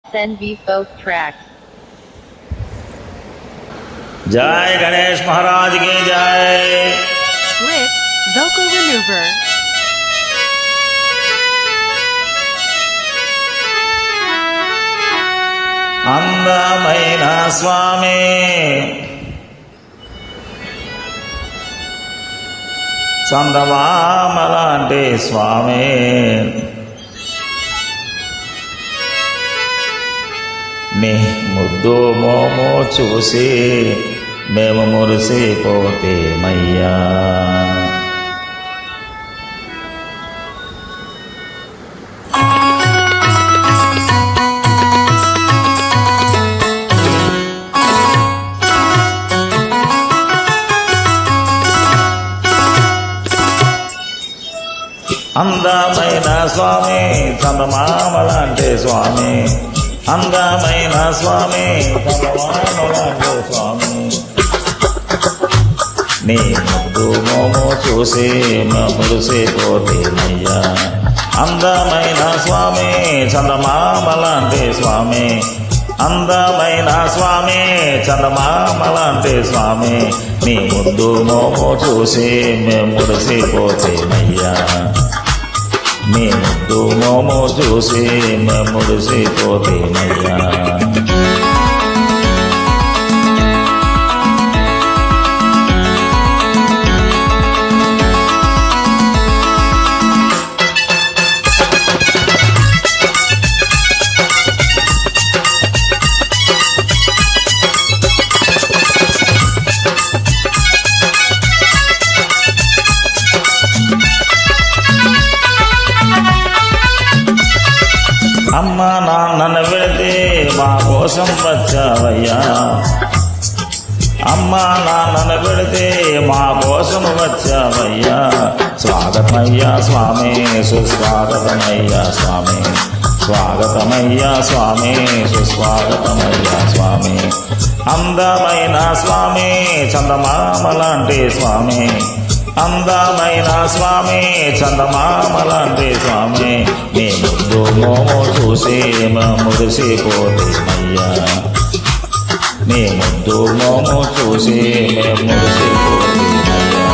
SNB folk track. जय गणेश महाराज की जय। Split vocal maneuver. అందమైన స్వామి చందమామలాంటి స్వామి నీ ముద్దు మోము చూసి మేము మురిసిపోతేమయ్యా। అందమైన స్వామి చందమామలాంటి స్వామి, అందమైన స్వామి చందమామలాంటి స్వామి నీ ముద్దు మోము చూసి మురిసిపోతేమయ్యా। అందమైన స్వామి చందమామలాంటి స్వామి, అందమైన స్వామి చందమామలాంటి స్వామి నీ ముద్దు మోము చూసి మురిసిపోతేమయ్యా। నీ ముద్దు మోము చూసి మురిసిపోతేమయ్యా। అమ్మ నాన్నను వెళితే మా కోసం వచ్చావయ్యా, అమ్మ నాన్నను వెళితే మా కోసం వచ్చావయ్యా। స్వాగతమయ్యా స్వామి సుస్వాగతమయ్యా స్వామి, స్వాగతమయ్యా స్వామి సుస్వాగతమయ్యా స్వామి। అందమైన స్వామి చందమామలాంటి స్వామి, అందమైన స్వామి చందమామలాంటి స్వామి నీ ముద్దు మోము చూసి మురిసిపోతేమయ్యా। నీ ముద్దు మోము చూసి మురిసిపోతేమయ్యా।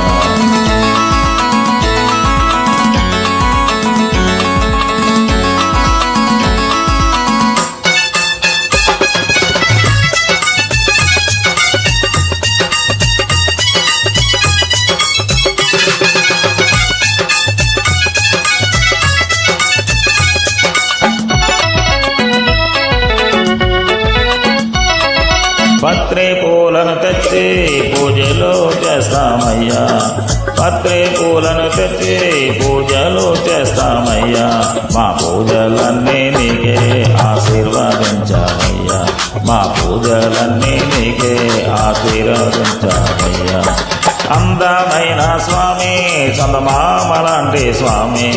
పత్రి పూలను తెచ్చి పూజలు చేస్తామయ్యా, పత్రి పూలను తెచ్చి పూజలు చేస్తామయ్యా। మా పూజలన్నీ నీకే ఆశీర్వదించామయ్యా, మా పూజలన్నీ నీకే ఆశీర్వదించామయ్యా। అందమైన స్వామి చందమామలాంటి స్వామి,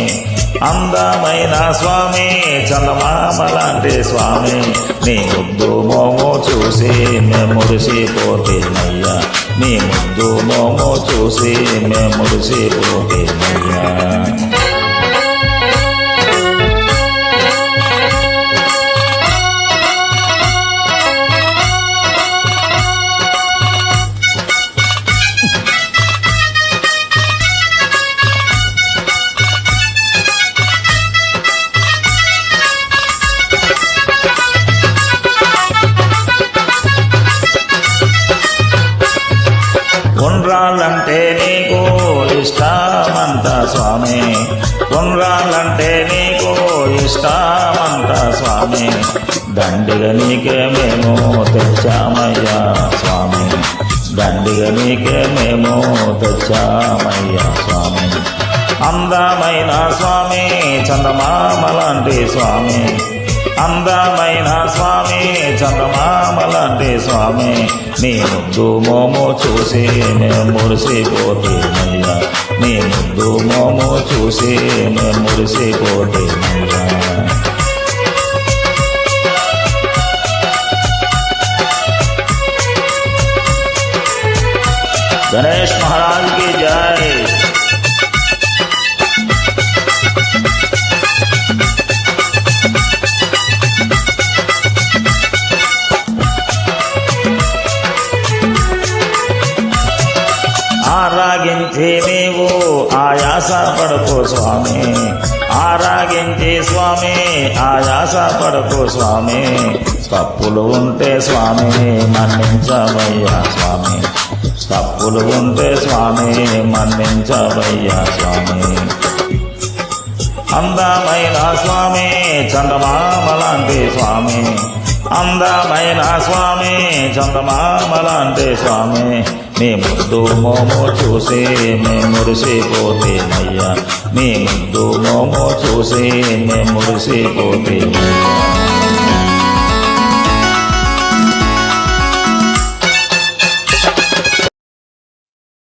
అందమైన స్వామి చందమామలాంటి స్వామి నీ ముద్దు మోము చూసి మురిసిపోతేమయ్యా। నీ ముద్దు మోము చూసి మురిసిపోతేమయ్యా। ఉండ్రాళ్ళంటే నీకు ఇష్టమంట స్వామి, ఉండ్రాళ్ళంటే నీకు ఇష్టమంట స్వామి। దండిగా నీకే మేము తెచ్చామయ్యా స్వామి, దండిగా నీకే మేము తెచ్చామయ్యా స్వామి। అందమైన స్వామి చందమామలాంటి స్వామి, అందమైన స్వామి చందమామలాంటి స్వామి నీ ముద్దు మోము చూసి మురిసిపోతేమయ్యా। నీ ముద్దు మోము చూసి మురిసిపోతేమయ్యా। गणेश महाराज की जय। ఆరగించి స్వామి ఆయాస పడకు స్వామి తప్పులు ఉంటే స్వామి మన్నించవయ్యా స్వామి తప్పులు ఉంటే స్వామి మన్నించవయ్యా స్వామి అందమైన స్వామి చందమామ లాంటి స్వామి అందమైన స్వామి చందమామ లాంటి స్వామి నీ ముద్దు మోమో చూసి మేము మురిసిపోతేమయ్యా నీ ముద్దు మోమో చూసి మేము మురిసిపోతేమయ్యా